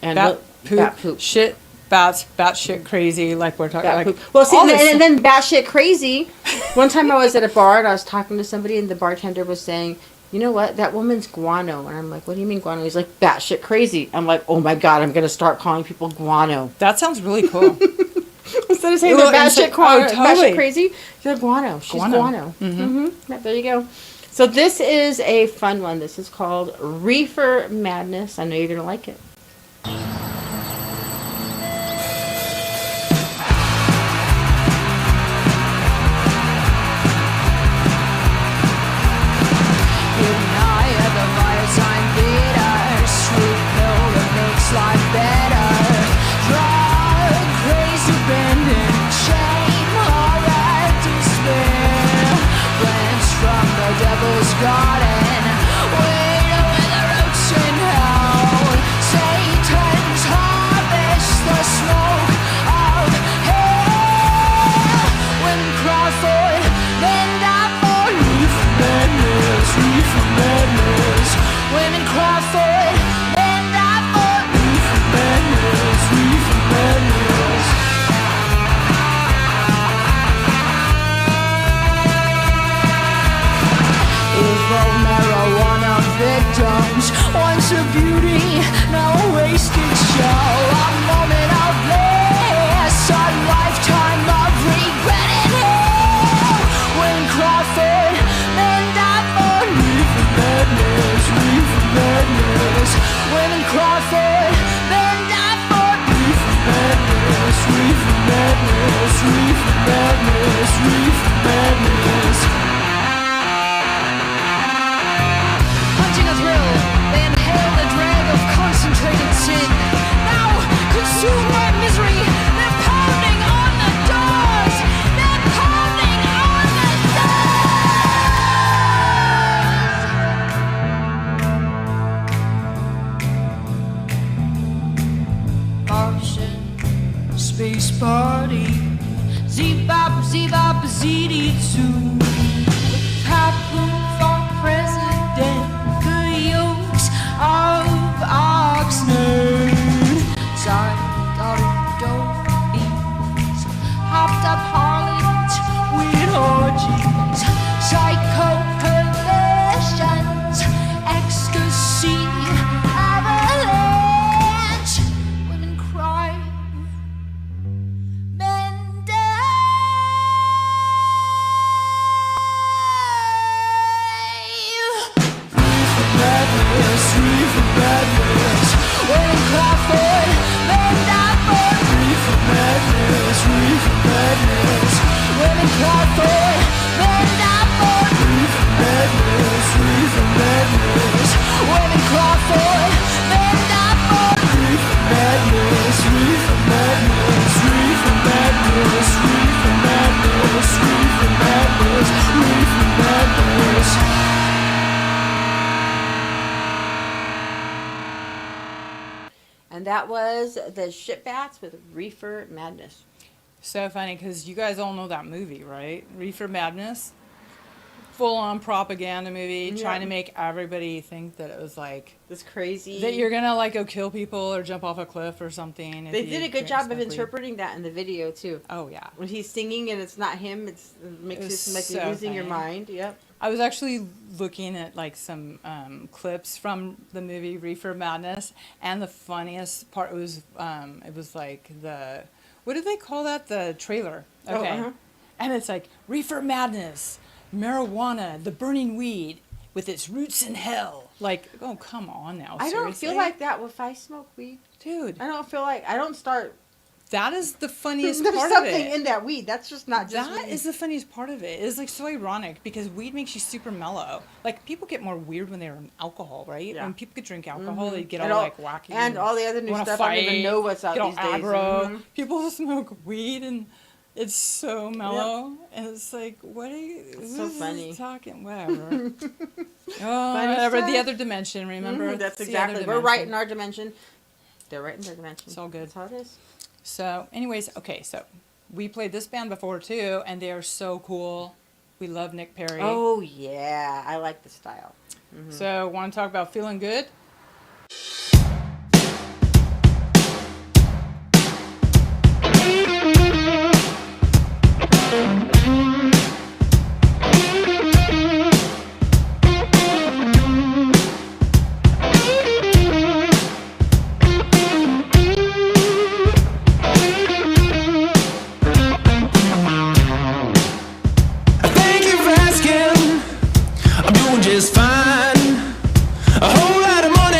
And bat poop. Shit. Bat shit crazy, like we're talking. Like, well, see, and then bat shit crazy. One time I was at a bar and I was talking to somebody, and the bartender was saying, "You know what? That woman's guano." And I'm like, "What do you mean guano?" He's like, "Batshit crazy." I'm like, "Oh my god, I'm gonna start calling people guano." That sounds really cool. Instead of saying they're batshit crazy, you're guano. She's guano. Mm-hmm. There you go. So this is a fun one. This is called Reefer Madness. I know you're gonna like it. Life better, drug crazy bending, shame, all that despair, plants from the devil's garden, wait with the roots in hell, Satan's harvest, the smoke of hell, when Crawford, then die for reefer madness, women Crawford, then die for marijuana victims, once a beauty, now a wasted show, a moment of bliss, a lifetime of regret and hell, when Crawford then died for reefer madness, when Crawford then died for reefer madness. Hunting a thrill, they inhale the drag of concentrated sin. Now, consumed by misery, they're pounding on the doors. They're pounding on the doors. Martian space party, zee-bop, zee-dee-zoo. Papoon for president, the yokes of Oxnard. Sorry, daughter, don't be That was the Shitbats with Reefer Madness. So funny because you guys all know that movie, right? Reefer Madness. Full-on propaganda movie, trying to make everybody think that it was like this crazy that you're gonna like go kill people or jump off a cliff or something. They did a good job of interpreting that in the video too. Oh yeah, when he's singing and it's not him, it makes it like you're losing your mind. Yep. I was actually looking at like some clips from the movie Reefer Madness, and the funniest part was it was like the what do they call that? The trailer. Okay, and it's like Reefer Madness. Marijuana, the burning weed, with its roots in hell. Like, oh, come on now. I don't feel like that if I smoke weed. Dude. I don't feel like, I don't start. That is the funniest There's part of it. something in that weed. That's just not just That weed. is the funniest part of it. It's like so ironic because weed makes you super mellow. Like, people get more weird when they're on alcohol, right? Yeah. When people could drink alcohol, they get And all like wacky. And all the other new wanna stuff. I don't even fight, know what's out get all these days. aggro. People smoke weed and it's so mellow, and it's like, what are you? It's so funny. Talking, whatever. Whatever. The other dimension. Remember? That's It's the exactly. other We're right dimension. in our dimension. They're right in their dimension. It's all good. That's how it is. So, anyways, okay. So, we played this band before too, and they are so cool. We love Nick Perry. Oh yeah, I like the style. So, want to talk about feeling good? Thank you for asking. I'm doing just fine. A whole lot of money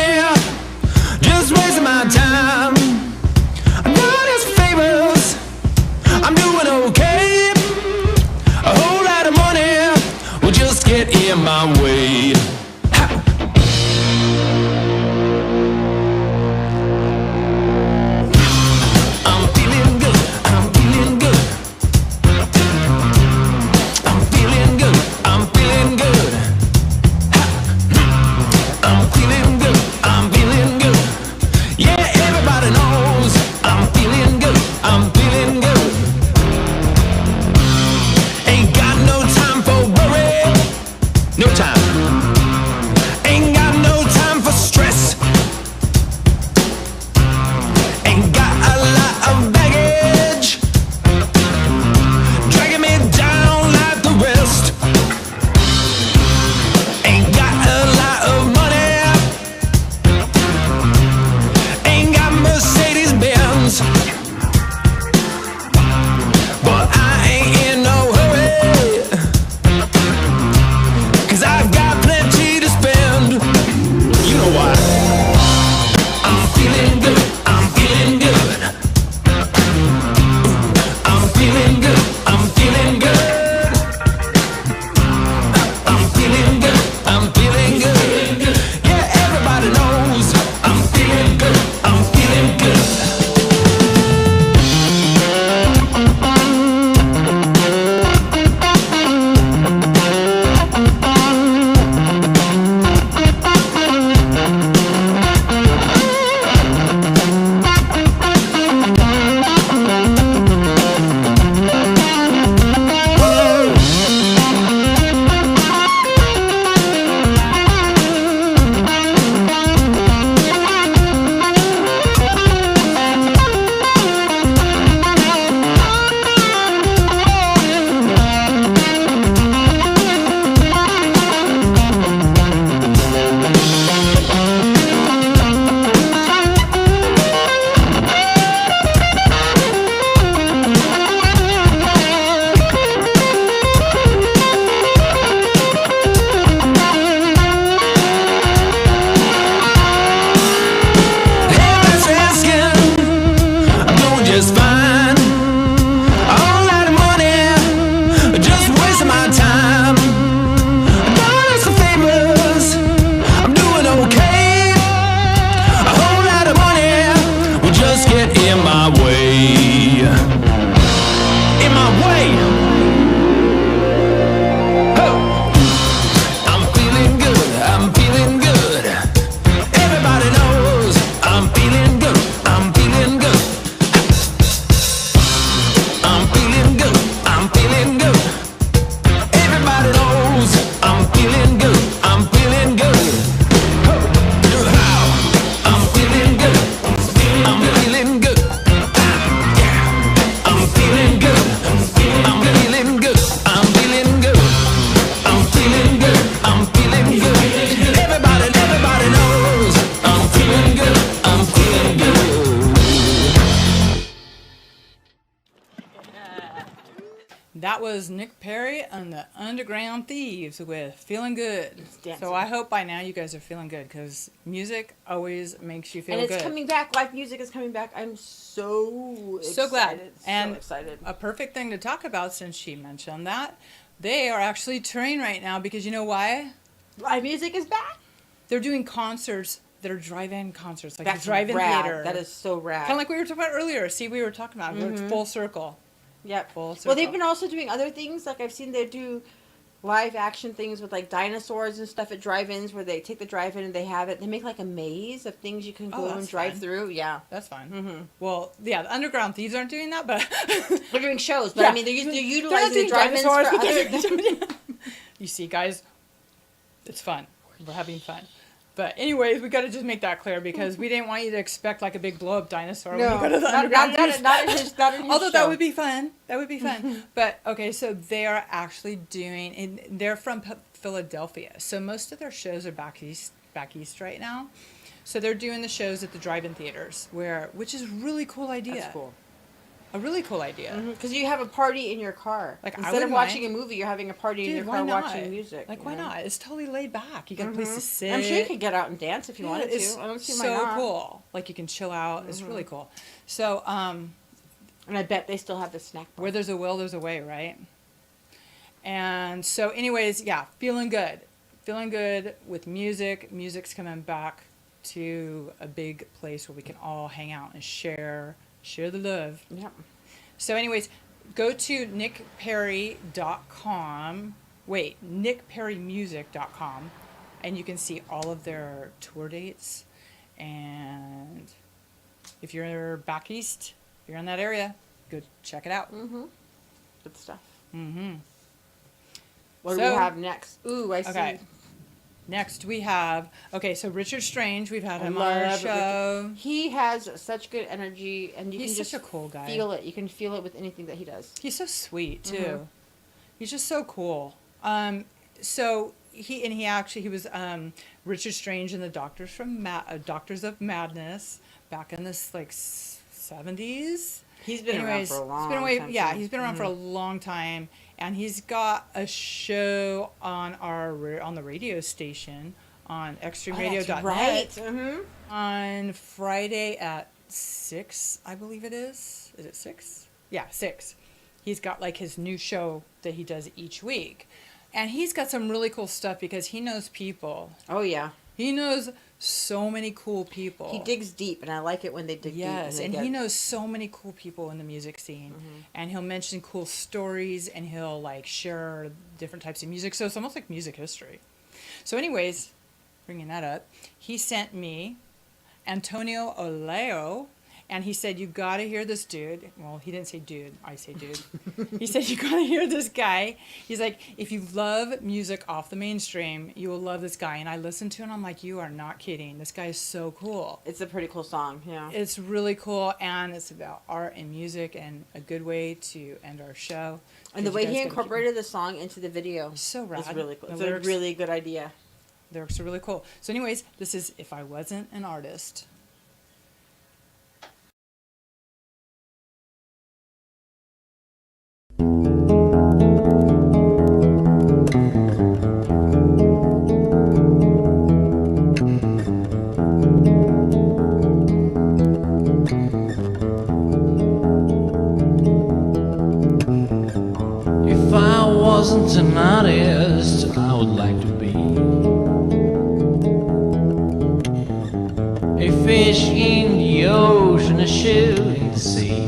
That was Nick Perry and the Underground Thieves with Feeling Good. dancing. So I hope by now you guys are feeling good because music always makes you feel And it's good. coming back. Live music is coming back. I'm so excited. So glad. And so excited. a perfect thing to talk about since she mentioned that. They are actually touring right now because you know why? Live music is back. They're doing concerts that are drive-in concerts, like That's the drive-in rad. theater. That is so rad. Kind of like we were talking about earlier. See, we were talking about it. It's full circle. Yep. Full circle. Well, they've been also doing other things. Like I've seen they do live action things with like dinosaurs and stuff at drive-ins where they take the drive-in and they have it. They make like a maze of things you can go and that's drive fun. through. Yeah. That's fun. Well, yeah, the Underground Thieves aren't doing that, but They're doing shows, but Yeah. I mean, they're They're not utilizing doing the drive-ins for dinosaurs other. you see, guys, it's fun. We're having fun. But anyways, we got to just make that clear because we didn't want you to expect like a big blow-up dinosaur when you go to the Underground Thieves. not in his Although show. that would be fun. That would be fun. But okay, so they are actually doing, and they're from Philadelphia. So most of their shows are back east right now. So they're doing the shows at the drive-in theaters, which is a really cool idea. That's cool. A really cool idea. Because you have a party in your car. Like, I Instead of wouldn't watching mind. a movie, you're having a party in Dude, your why car not? watching music. Like, you why know? not? It's totally laid back. You got a place to sit. I'm sure you could get out and dance if you wanted it's to. I don't see why so not. cool. Like, you can chill out. It's really cool. So, And I bet they still have the snack bar. where there's a will, there's a way, right? And so, anyways, yeah, feeling good. Feeling good with music. Music's coming back to a big place where we can all hang out and share the love. Yep. So, anyways, go to nickperry.com. Wait, nickperrymusic.com, and you can see all of their tour dates. And if you're back east, if you're in that area, go check it out. Good stuff. So- What do we have next? Ooh, I see. Okay. Next we have, so Richard Strange, we've had him on our Love show. Richard. He has such good energy, and you He's can such just a cool guy. feel it. You can feel it with anything that he does. He's so sweet too. Mhm. He's just so cool. So he was Richard Strange in the Doctors from Doctors of Madness back in this like 70s. He's been around for a long time. Yeah, too. he's been around for a long time, and he's got a show on the radio station on extremeradio.net. That's right. Mm-hmm. On Friday at 6, I believe it is. Is it 6? Yeah, 6. He's got like his new show that he does each week. And he's got some really cool stuff because he knows people. Oh, yeah. He knows so many cool people. He digs deep, and I like it when they dig deep. Yes, and he knows so many cool people in the music scene. And he'll mention cool stories, and he'll like share different types of music. So it's almost like music history. So anyways, bringing that up, he sent me Antonio Olaio, and he said, you gotta hear this dude. Well, he didn't say dude, I say dude. He said, you gotta hear this guy. He's like, if you love music off the mainstream, you will love this guy. And I listened to it, and I'm like, you are not kidding. This guy is so cool. It's a pretty cool song, yeah. It's really cool, and it's about art and music, and a good way to end our show. And the way he incorporated the song into the video so rad. is really cool. The It's lyrics- a really good idea. The lyrics are really cool. So anyways, this is If I Wasn't an Artist. If I wasn't an artist, I would like to be a fish in the ocean, a ship in the sea.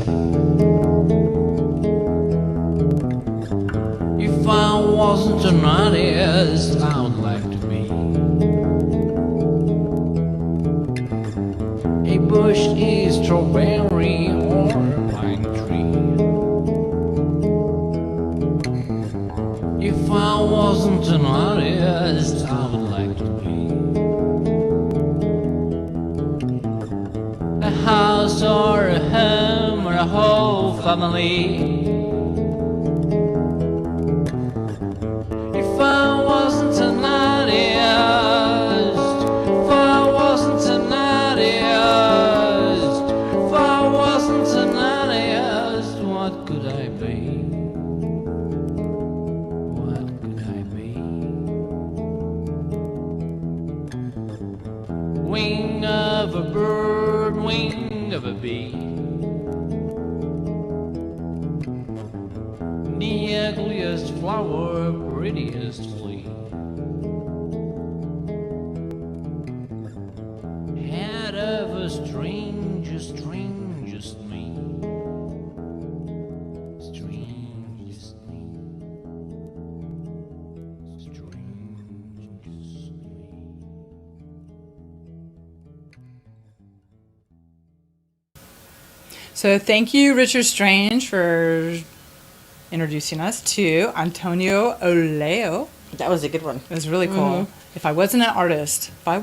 If I wasn't an artist, I would like to be a bush, a strawberry, or a pine tree. If I wasn't an artist, I would like to be a house or a home or a whole family. If I wasn't an artist, if I wasn't an artist, if I wasn't an artist, what could I be? of a bird, wing of a bee. The ugliest flower, prettiest flea. Head of a strangest, strangest me. Strangest me. Strangest me. So thank you, Richard Strange, for introducing us to Antonio Olaio. That was a good one. It was really cool. If I wasn't an artist, we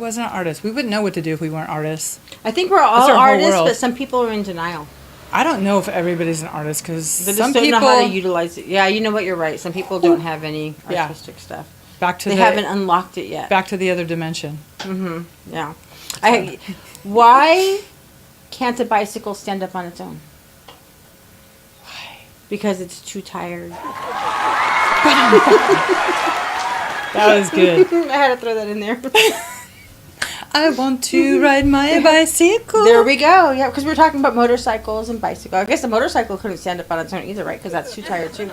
wouldn't know what to do if we weren't artists. I think we're all That's our whole artists, world. but some people are in denial. I don't know if everybody's an artist because They some just don't people know how to utilize it. Yeah, you know what? You're right. Some people don't have any Yeah. artistic stuff. They haven't unlocked it yet. Back to the other dimension. Yeah. Why can't a bicycle stand up on its own? Why? Because it's too tired. That was good. I had to throw that in there. I want to ride my bicycle. There we go. Yeah, because we're talking about motorcycles and bicycles. I guess a motorcycle couldn't stand up on its own either, right? Because that's too tired too.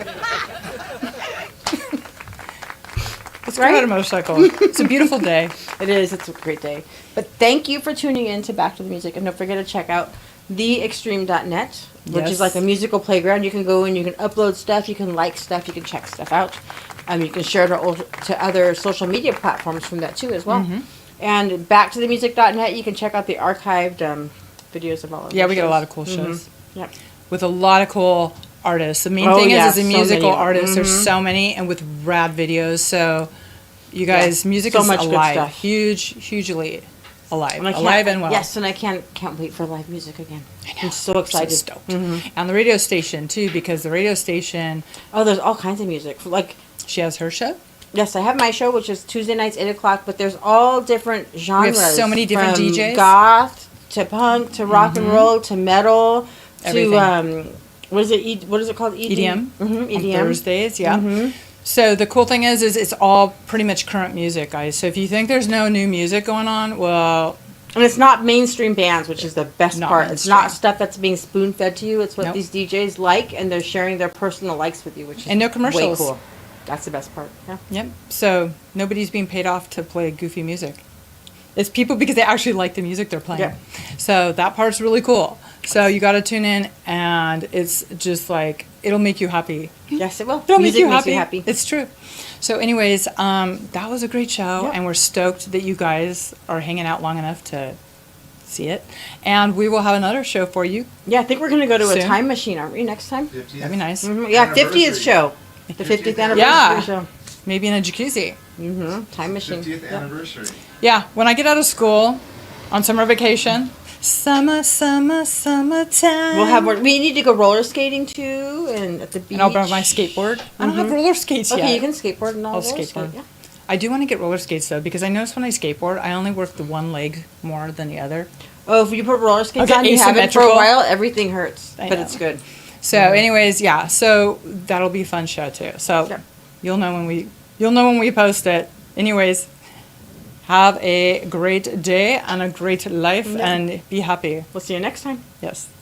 Let's go ride a motorcycle. It's a beautiful day. It is. It's a great day. But thank you for tuning in to Back to the Music. And don't forget to check out theextreme.net, which Yes. is like a musical playground. You can go and you can upload stuff, you can like stuff, you can check stuff out. You can share to other social media platforms from that too as well. And backtothemusic.net, you can check out the archived videos of all of Yeah, our we get a shows. lot of cool shows. Yep. With a lot of cool artists. The main Oh, thing yeah, is a so musical many. artist. There's so many, and with rad videos. So, you guys, Yeah, music so is much good alive. stuff. Hugely alive. And I can't- Alive and well. Yes, and I can't wait for live music again. I'm so excited. So stoked. And the radio station, too, because the radio station... Oh, there's all kinds of music. Like she has her show? Yes, I have my show, which is Tuesday nights, 8 o'clock, but there's all different genres. We have so many different from DJs. Goth to punk to rock and roll to metal Everything. to what is it called? EDM. EDM. On Thursdays, yeah. So the cool thing is it's all pretty much current music, guys. So if you think there's no new music going on, well... And it's not mainstream bands, which is the best Not part. It's not mainstream. stuff that's being spoon-fed to you. It's what Nope. these DJs like, and they're sharing their personal likes with you, which is And no commercials. way cool. That's the best part. Yeah. Yep. So nobody's being paid off to play goofy music. It's people because they actually like the music they're playing. Yeah. So that part's really cool. So you got to tune in, and it's just like it'll make you happy. Yes, it will. It'll Music make makes you you happy. happy. It's true. So, anyways, that was a great show, Yep. and we're stoked that you guys are hanging out long enough to see it. And we will have another show for you. Yeah, I think we're going to go to a Soon. time machine, aren't we, next time? That'd be nice. Yeah, 50th show. The 50th anniversary Yeah. show. Maybe in a jacuzzi. Time machine. 50th Yep. anniversary. Yeah, when I get out of school on summer vacation, summertime. We'll have more. We need to go roller skating too, and at the beach. And I'll bring my skateboard. I don't have roller skates yet. Okay, you can skateboard and I'll roller skate. skateboard. Yeah. I do want to get roller skates though, because I notice when I skateboard, I only work the one leg more than the other. Oh, if you put roller skates Okay, on, you have it for a asymmetrical. while, everything hurts, I but know. it's good. So, anyways, yeah. So that'll be a fun show too. So Yep. you'll know when we post it. Anyways, have a great day and a great life, Yep. and be happy. We'll see you next time. Yes.